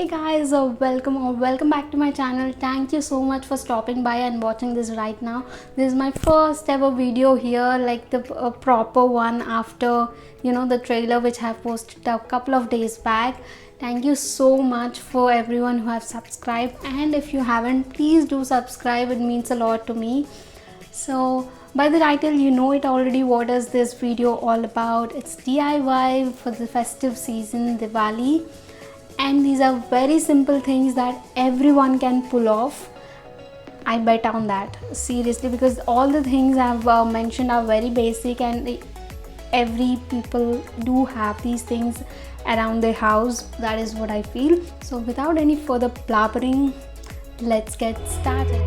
Hey guys, welcome back to my channel. Thank you so much for stopping by and watching this right now. This is my first ever video here, like the proper one after the trailer which I have posted a couple of days back. Thank you so much for everyone who have subscribed, and if you haven't, please do subscribe. It means a lot to me. So by the title you know it already what is this video all about. It's DIY for the festive season, Diwali, and these are very simple things that everyone can pull off. I bet on that, seriously, because all the things I've mentioned are very basic, and every people do have these things around their house. That is what I feel. So without any further blabbering, let's get started.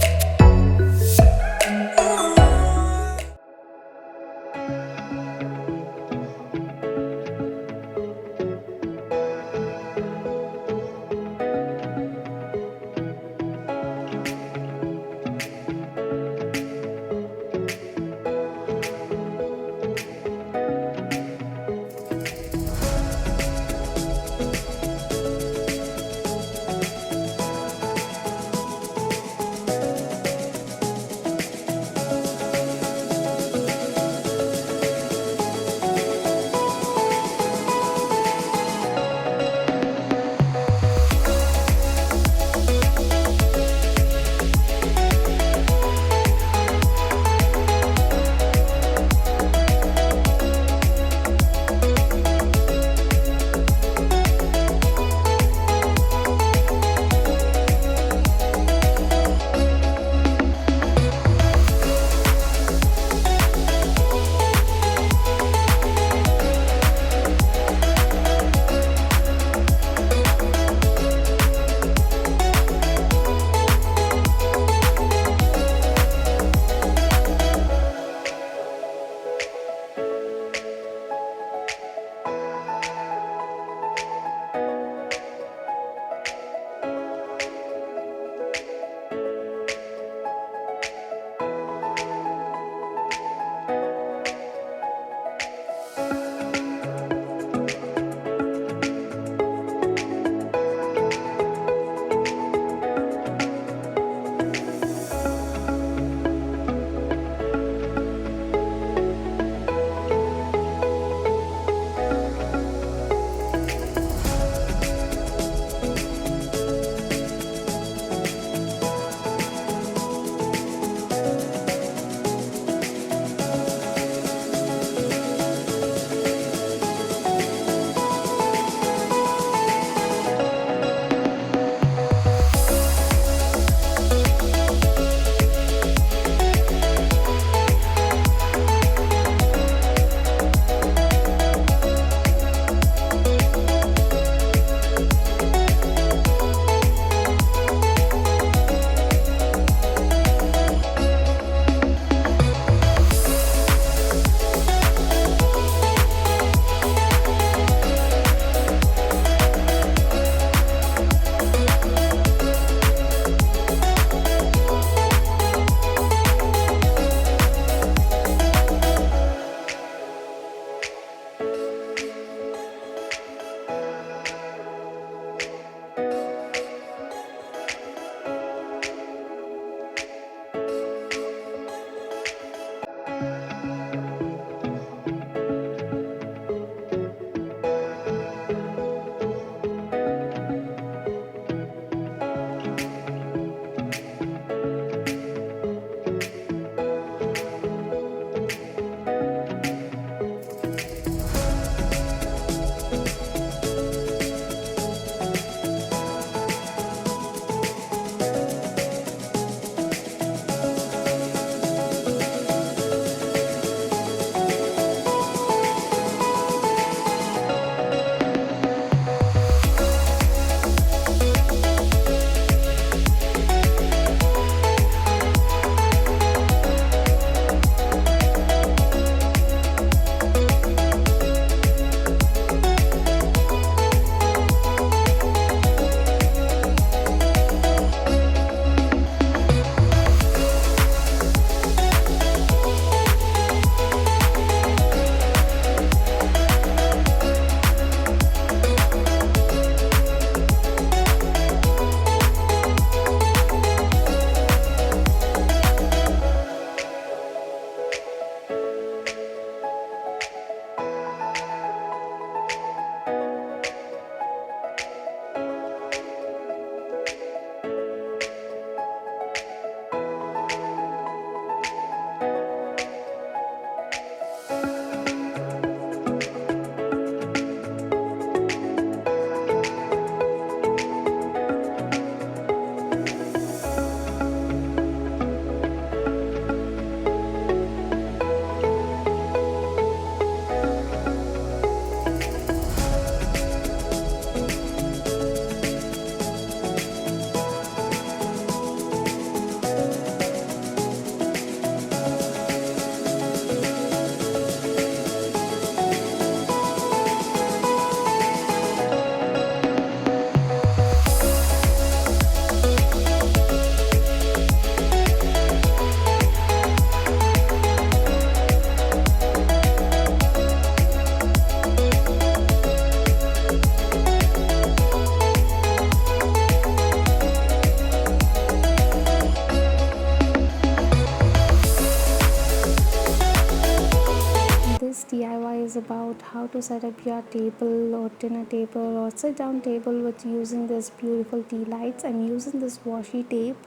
about how to set up your table or dinner table or sit down table with using this beautiful tea lights. I'm using this washi tape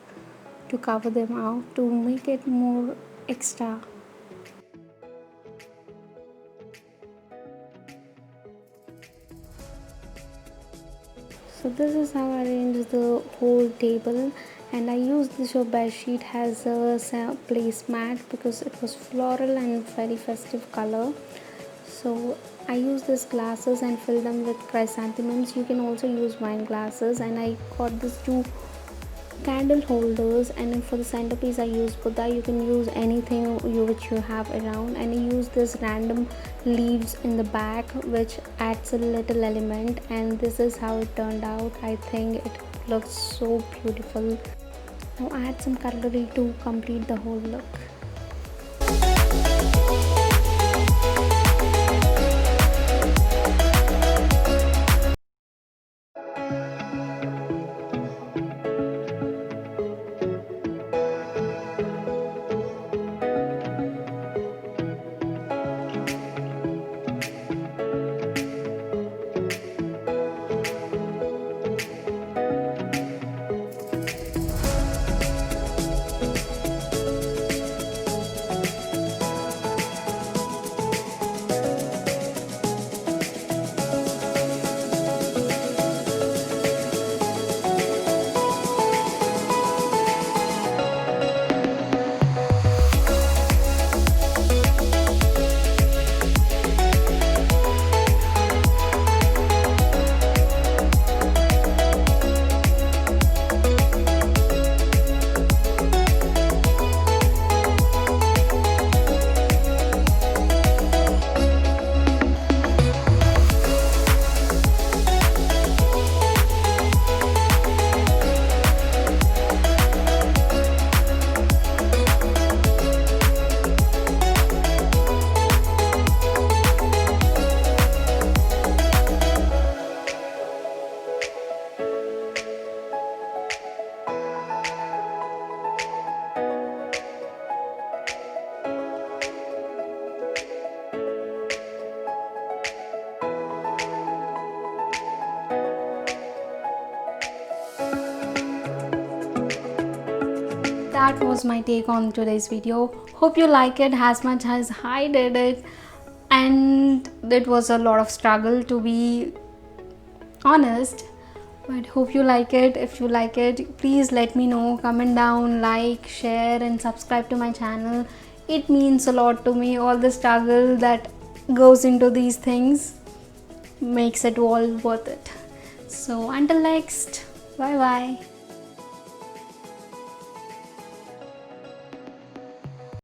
to cover them out to make it more extra. So this is how I arrange the whole table, and I used this bed sheet as a placemat because it was floral and very festive color. So I use these glasses and fill them with chrysanthemums. You can also use wine glasses, and I got these two candle holders, and for the centerpiece I use Buddha. You can use anything which you have around, and I use this random leaves in the back which adds a little element, and this is how it turned out. I think it looks so beautiful. Now add some cutlery to complete the whole look. That was my take on today's video. Hope you like it as much as I did it, and it was a lot of struggle, to be honest, but hope you like it. If you like it, please let me know, comment down, like, share and subscribe to my channel. It means a lot to me. All the struggle that goes into these things makes it all worth it. So until next, bye bye.